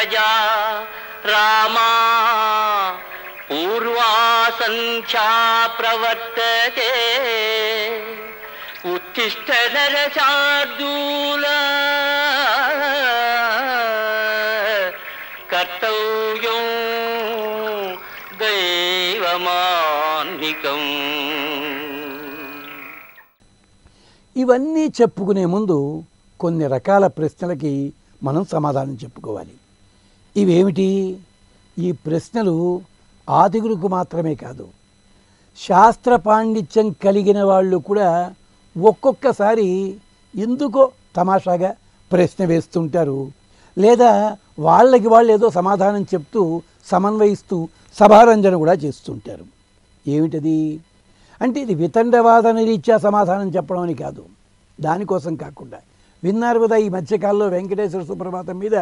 ప్రజా రామా పూర్వా సంధ్యా ప్రవర్తతే ఉత్తిష్ట నరశార్దూల కర్తవ్యం దైవమాన్నికం. ఇవన్నీ చెప్పుకునే ముందు కొన్ని రకాల ప్రశ్నలకి మనం సమాధానం చెప్పుకోవాలి. ఇవేమిటి? ఈ ప్రశ్నలు ఆదిగురుకు మాత్రమే కాదు, శాస్త్ర పాండిత్యం కలిగిన వాళ్ళు కూడా ఒక్కొక్కసారి ఎందుకో తమాషాగా ప్రశ్న వేస్తుంటారు, లేదా వాళ్ళకి వాళ్ళు ఏదో సమాధానం చెప్తూ సమన్వయిస్తూ సభారంజన కూడా చేస్తుంటారు. ఏమిటది అంటే, ఇది వితండవాదన రీత్యా సమాధానం చెప్పడం అని కాదు, దానికోసం కాకుండా విన్నారు కదా ఈ మధ్యకాలంలో వెంకటేశ్వర సుప్రభాతం మీద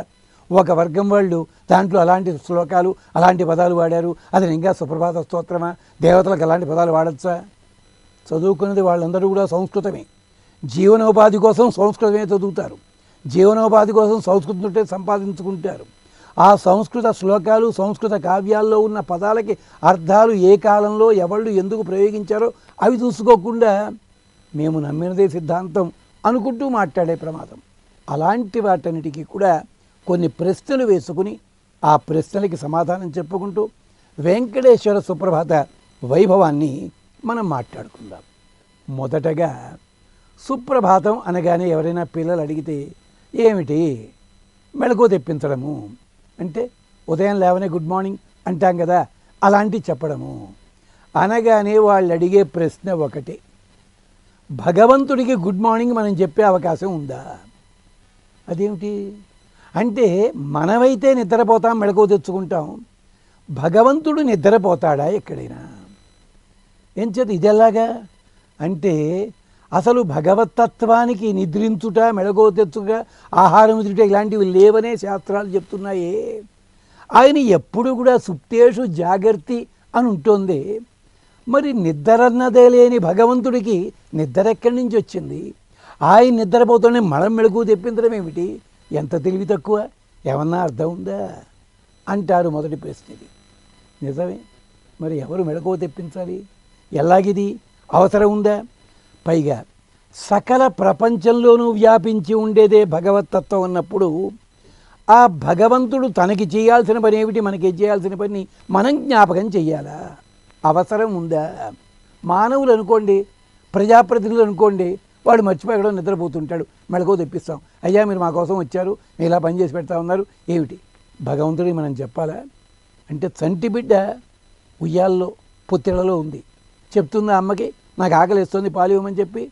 ఒక వర్గం వాళ్ళు దాంట్లో అలాంటి శ్లోకాలు అలాంటి పదాలు వాడారు. అది ఇంకా సుప్రభాత స్తోత్రమా? దేవతలకు అలాంటి పదాలు వాడచ్చా? చదువుకున్నది వాళ్ళందరూ కూడా సంస్కృతమే, జీవనోపాధి కోసం సంస్కృతమే చదువుతారు, జీవనోపాధి కోసం సంస్కృతం సంపాదించుకుంటారు. ఆ సంస్కృత శ్లోకాలు సంస్కృత కావ్యాల్లో ఉన్న పదాలకి అర్థాలు ఏ కాలంలో ఎవళ్ళు ఎందుకు ప్రయోగించారో అవి చూసుకోకుండా మేము నమ్మినదే సిద్ధాంతం అనుకుంటూ మాట్లాడే ప్రమాదం. అలాంటి వాటన్నిటికీ కూడా కొన్ని ప్రశ్నలు వేసుకుని ఆ ప్రశ్నలకి సమాధానం చెప్పుకుంటూ వెంకటేశ్వర సుప్రభాత వైభవాన్ని మనం మాట్లాడుకుందాం. మొదటగా సుప్రభాతం అనగానే ఎవరైనా పిల్లలు అడిగితే ఏమిటి మెళకువ తెప్పించడము అంటే, ఉదయం లేవనే గుడ్ మార్నింగ్ అంటాం కదా, అలాంటివి చెప్పడము అనగానే వాళ్ళు అడిగే ప్రశ్న ఒకటే, భగవంతుడికి గుడ్ మార్నింగ్ మనం చెప్పే అవకాశం ఉందా? అదేమిటి అంటే, మనమైతే నిద్రపోతాం, మెళకువ తెచ్చుకుంటాం, భగవంతుడు నిద్రపోతాడా ఎక్కడైనా? ఎంచేత ఇది ఎలాగా అంటే, అసలు భగవతత్వానికి నిద్రించుట, మెళకువ తెచ్చుట, ఆహారం తింటే ఇలాంటివి లేవనే శాస్త్రాలు చెప్తున్నాయే. ఆయన ఎప్పుడు కూడా సుప్తేషు జాగర్తి అని ఉంటుంది. మరి నిద్రన్నదే లేని భగవంతుడికి నిద్ర ఎక్కడి నుంచి వచ్చింది? ఆయన నిద్రపోతూనే మనం మెళకువ తెప్పించడం ఏమిటి? ఎంత తెలివి తక్కువ! ఏమన్నా అర్థం ఉందా అంటారు మొదటి ప్రశ్నది. నిజమే, మరి ఎవరు మెళకువ తెప్పించాలి? ఎలాగిది అవసరం ఉందా? పైగా సకల ప్రపంచంలోనూ వ్యాపించి ఉండేదే భగవతత్వం అన్నప్పుడు ఆ భగవంతుడు తనకి చేయాల్సిన పని ఏమిటి, మనకి చేయాల్సిన పని మనం జ్ఞాపకం చెయ్యాలా? అవసరం ఉందా? మానవులు అనుకోండి, ప్రజాప్రతినిధులు అనుకోండి, వాడు మర్చిపోయడం నిద్రపోతుంటాడు, మెళకువ తెప్పిస్తాం, అయ్యా మీరు మా కోసం వచ్చారు, మీరు ఇలా పని చేసి పెడతా ఉన్నారు, ఏమిటి భగవంతుడికి మనం చెప్పాలా? అంటే చంటి బిడ్డ ఉయ్యాల్లో పొత్తిళ్లలో ఉంది, చెప్తుందా అమ్మకి నాకు ఆకలిస్తుంది పాలు ఇవ్వమని చెప్పి?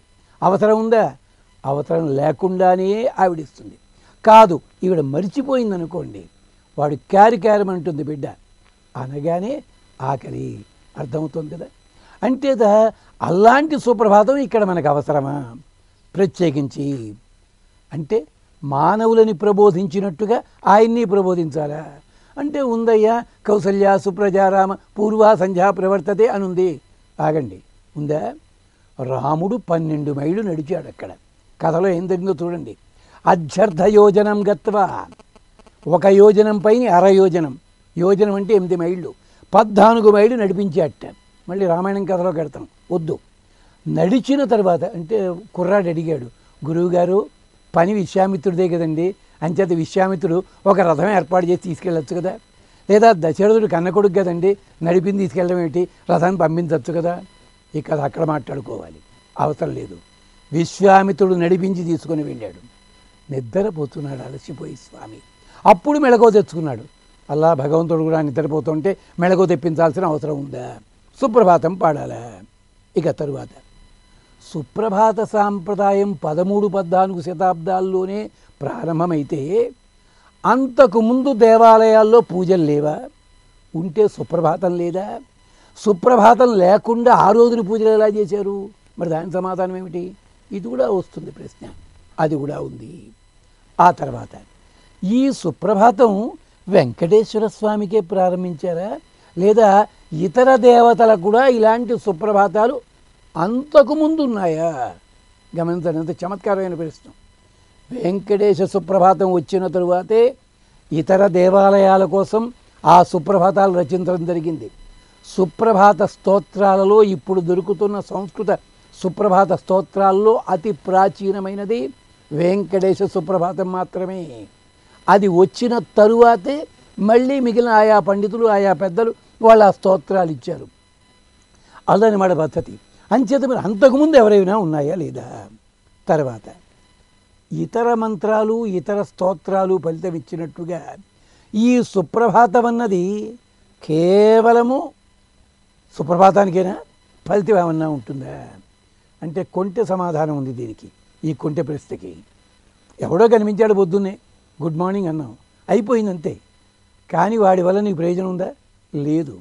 అవసరం ఉందా? అవసరం లేకుండానే ఆవిడిస్తుంది. కాదు, ఈవిడ మరిచిపోయిందనుకోండి, వాడు క్యారమంటుంది బిడ్డ, అనగానే ఆకలి అర్థమవుతుంది కదా. అంటేదా అలాంటి సుప్రభాతం ఇక్కడ మనకు అవసరమా? ప్రత్యేకించి అంటే మానవులని ప్రబోధించినట్టుగా ఆయన్ని ప్రబోధించాలా? అంటే ఉందయ్యా, కౌసల్య సుప్రజారామ పూర్వా సంధ్యా ప్రవర్తతే అనుంది. ఆగండి, ఉందా? రాముడు 12 మైళ్ళు నడిచాడు. అక్కడ కథలో ఏం జరిగిందో చూడండి. అధ్యర్థ యోజనం గత్వా, ఒక యోజనం పైన అరయోజనం, యోజనం అంటే 8 మైళ్ళు, 14 మైళ్ళు నడిపించాట. మళ్ళీ రామాయణం కథలో కడతాం, వద్దు. నడిచిన తర్వాత అంటే కుర్రాడు అడిగాడు, గురువుగారు పని విశ్వామిత్రుడిదే కదండి, అంచేత విశ్వామిత్రుడు ఒక రథం ఏర్పాటు చేసి తీసుకెళ్ళచ్చు కదా, లేదా దశరథుడు కన్నకొడుకు కదండి, నడిపింది తీసుకెళ్ళడం ఏంటి, రథాన్ని పంపించవచ్చు కదా. ఈ కథ అక్కడ మాట్లాడుకోవాలి, అవసరం లేదు. విశ్వామిత్రుడు నడిపించి తీసుకొని వెళ్ళాడు. నిద్రపోతున్నాడు అలసిపోయి స్వామి. అప్పుడు మెళకువ తెచ్చుకున్నాడు. అలా భగవంతుడు కూడా నిద్రపోతుంటే మెళకువ తెప్పించాల్సిన అవసరం ఉందా? సుప్రభాతం పాడాలా? ఇక తరువాత సుప్రభాత సాంప్రదాయం 13-14 శతాబ్దాల్లోనే ప్రారంభమైతే అంతకుముందు దేవాలయాల్లో పూజలు లేవా? ఉంటే సుప్రభాతం లేదా? సుప్రభాతం లేకుండా ఆ రోజున పూజలు ఎలా చేశారు? మరి దాని సమాధానం ఏమిటి? ఇది కూడా వస్తుంది ప్రశ్న. అది కూడా ఉంది. ఆ తర్వాత ఈ సుప్రభాతం వెంకటేశ్వర స్వామికే ప్రారంభించారా, లేదా ఇతర దేవతలకు కూడా ఇలాంటి సుప్రభాతాలు అంతకుముందు ఉన్నాయా? గమనించండి, ఎంత చమత్కారమైన ప్రశ్న. వెంకటేశ్వర సుప్రభాతం వచ్చిన తరువాతే ఇతర దేవాలయాల కోసం ఆ సుప్రభాతాలు రచించడం జరిగింది. సుప్రభాత స్తోత్రాలలో ఇప్పుడు దొరుకుతున్న సంస్కృత సుప్రభాత స్తోత్రాల్లో అతి ప్రాచీనమైనది వెంకటేశ సుప్రభాతం మాత్రమే. అది వచ్చిన తరువాతే మళ్ళీ మిగిలిన ఆయా పండితులు ఆయా పెద్దలు వాళ్ళ స్తోత్రాలు ఇచ్చారు. అదనమాట పద్ధతి. అంచేత మరి అంతకుముందు ఎవరైనా ఉన్నాయా లేదా? తర్వాత ఇతర మంత్రాలు ఇతర స్తోత్రాలు ఫలితం ఇచ్చినట్టుగా ఈ సుప్రభాతం అన్నది కేవలము సుప్రభాతానికైనా ఫలితం ఏమన్నా ఉంటుందా అంటే కొంటె సమాధానం ఉంది దీనికి. ఈ కొంటె ప్రశ్నకి ఎవడో కనిపించాడు పొద్దున్నే గుడ్ మార్నింగ్ అన్నాం, అయిపోయింది అంతే. కానీ వాడి వల్ల నీకు ప్రయోజనం ఉందా? లేదు.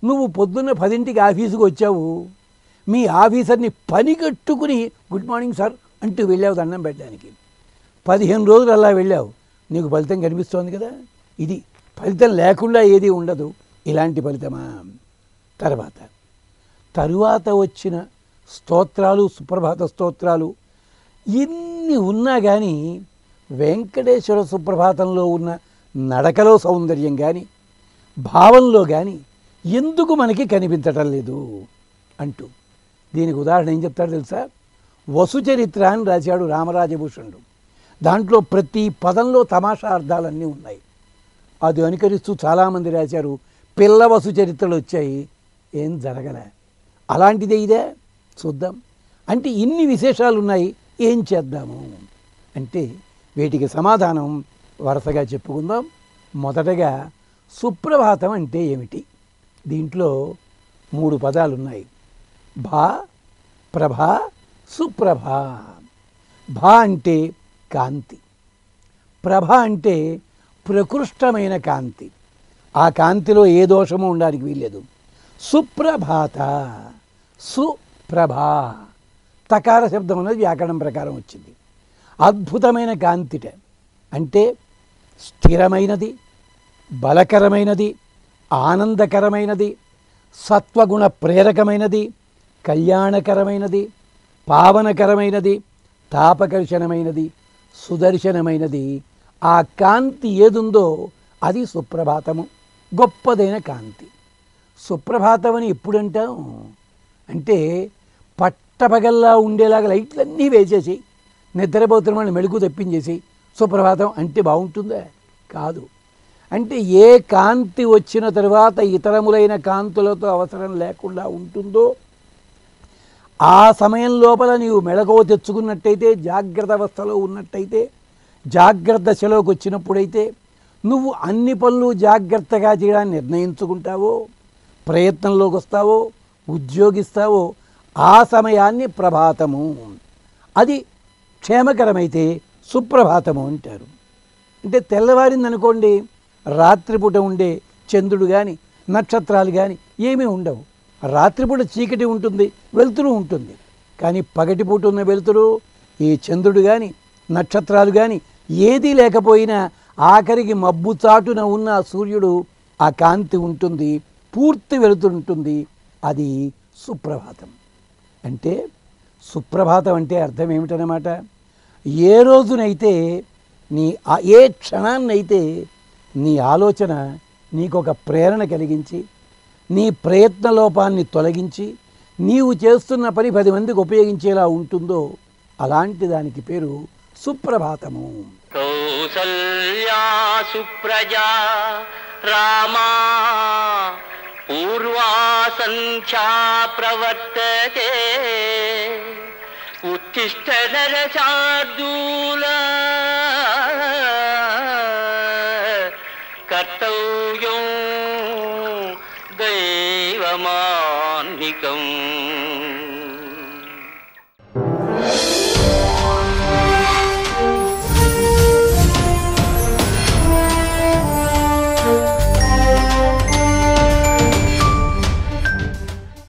నువ్వు పొద్దున్న 10ంటికి ఆఫీసుకు వచ్చావు, మీ ఆఫీసర్ని పని కట్టుకుని గుడ్ మార్నింగ్ సార్ అంటూ వెళ్ళావు దండం పెట్టడానికి. 15 రోజులు అలా వెళ్ళావు, నీకు ఫలితం కనిపిస్తోంది కదా. ఇది ఫలితం లేకుండా ఏది ఉండదు. ఇలాంటి ఫలితమా? తరువాత వచ్చిన స్తోత్రాలు సుప్రభాత స్తోత్రాలు ఇన్ని ఉన్నా కానీ వెంకటేశ్వర సుప్రభాతంలో ఉన్న నడకలో సౌందర్యం కానీ భావంలో కానీ ఎందుకు మనకి కనిపించటం లేదు అంటూ దీనికి ఉదాహరణ ఏం చెప్తాడు తెలుసా? వసుచరిత్ర అని రాశాడు రామరాజభూషణుడు. దాంట్లో ప్రతి పదంలో తమాషా అర్థాలన్నీ ఉన్నాయి. అది అనుకరిస్తూ చాలామంది రాశారు. పిల్ల వసుచరిత్రలు వచ్చాయి, ఏం జరగలే. అలాంటిదే ఇదే చూద్దాం. అంటే ఇన్ని విశేషాలు ఉన్నాయి, ఏం చేద్దాము అంటే వీటికి సమాధానం వరుసగా చెప్పుకుందాం. మొదటగా సుప్రభాతం అంటే ఏమిటి? దీంట్లో 3 పదాలు ఉన్నాయి. భా, ప్రభా, సుప్రభా. భా అంటే కాంతి, ప్రభ అంటే ప్రకృష్టమైన కాంతి, ఆ కాంతిలో ఏ దోషము ఉండడానికి వీల్లేదు. సుప్రభాత, సుప్రభా తకార శబ్దం అనేది వ్యాకరణం ప్రకారం వచ్చింది. అద్భుతమైన కాంతిట అంటే స్థిరమైనది, బలకరమైనది, ఆనందకరమైనది, సత్వగుణ ప్రేరకమైనది, కళ్యాణకరమైనది, పావనకరమైనది, తాపకర్షణమైనది, సుదర్శనమైనది. ఆ కాంతి ఏదుందో అది సుప్రభాతము, గొప్పదైన కాంతి. సుప్రభాతం అని ఎప్పుడంటాం అంటే పట్టపగల్లా ఉండేలాగా లైట్లన్నీ వేసేసి నిద్రపోతున్న వాళ్ళని మెళుకు తెప్పించేసి సుప్రభాతం అంటే బాగుంటుందా? కాదు. అంటే ఏ కాంతి వచ్చిన తర్వాత ఇతరములైన కాంతులతో అవసరం లేకుండా ఉంటుందో ఆ సమయం లోపల నీవు మెళకువ తెచ్చుకున్నట్టయితే, జాగ్రత్త అవస్థలో ఉన్నట్టయితే, జాగ్రత్త దశలోకి వచ్చినప్పుడైతే నువ్వు అన్ని పనులు జాగ్రత్తగా చేయడానికి నిర్ణయించుకుంటావో, ప్రయత్నంలోకి వస్తావో, ఉద్యోగిస్తావో ఆ సమయాన్ని ప్రభాతము, అది క్షేమకరమైతే సుప్రభాతము అంటారు. అంటే తెల్లవారిందనుకోండి, రాత్రిపూట ఉండే చంద్రుడు కానీ నక్షత్రాలు కానీ ఏమీ ఉండవు. రాత్రిపూట చీకటి ఉంటుంది, వెలుతురు ఉంటుంది. కానీ పగటిపూట ఉన్న వెలుతురు, ఈ చంద్రుడు కానీ నక్షత్రాలు కానీ ఏదీ లేకపోయినా ఆఖరికి మబ్బు చాటున ఉన్న సూర్యుడు ఆ కాంతి ఉంటుంది, పూర్తి వెలుతురు ఉంటుంది. అది సుప్రభాతం. అంటే సుప్రభాతం అంటే అర్థం ఏమిటన్నమాట? ఏ రోజునైతే ఏ క్షణాన్నైతే నీ ఆలోచన నీకొక ప్రేరణ కలిగించి, నీ ప్రయత్న లోపాన్ని తొలగించి, నీవు చేస్తున్న పని 10 మందికి ఉపయోగించేలా ఉంటుందో అలాంటి దానికి పేరు సుప్రభాతము. కౌసల్యా సుప్రజా రామా పూర్వా సంధ్యా ప్రవర్తతే ఉత్తిష్ట నరశార్దూల